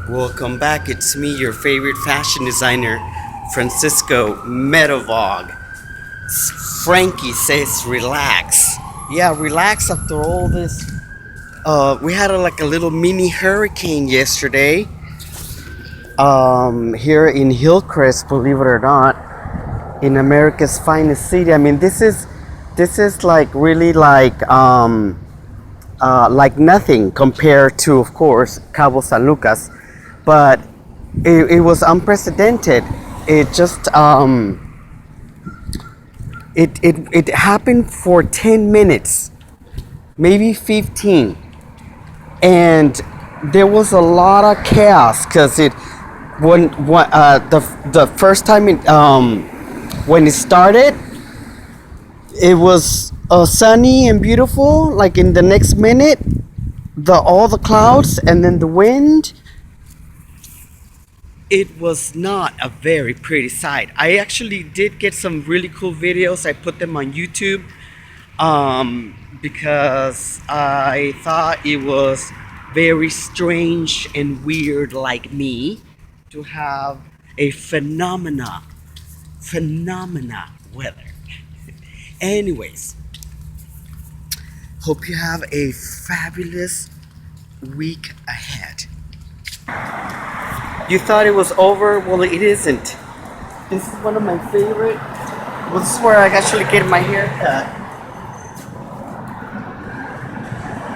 Welcome back. It's me, your favorite fashion designer, Francisco Meadowog. Frankie says relax. Yeah, relax after all this. We had like a little mini hurricane yesterday. Here in Hillcrest, believe it or not, in America's finest city. I mean, this is like really like nothing compared to, of course, Cabo San Lucas, but it was unprecedented. It just it happened for 10 minutes, maybe 15, and there was a lot of chaos because the first time when it started, it was sunny and beautiful. Like in the next minute, all the clouds and then the wind. It was not a very pretty sight. I actually did get some really cool videos. I put them on YouTube because I thought it was very strange and weird, like me, to have a phenomena weather. Anyways, hope you have a fabulous week ahead. You thought it was over? Well, it isn't. This is one of my favorite. Well, this is where I actually get my hair cut.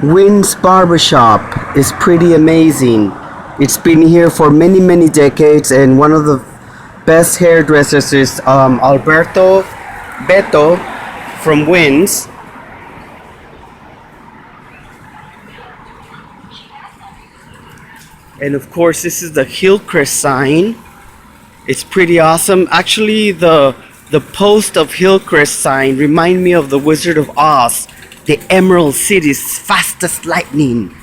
Wynn's Barbershop is pretty amazing. It's been here for many, many decades, and one of the best hairdressers is Alberto Beto from Wynn's. And of course, this is the Hillcrest sign. It's pretty awesome. Actually, the post of Hillcrest sign remind me of the Wizard of Oz, the Emerald City's fastest lightning.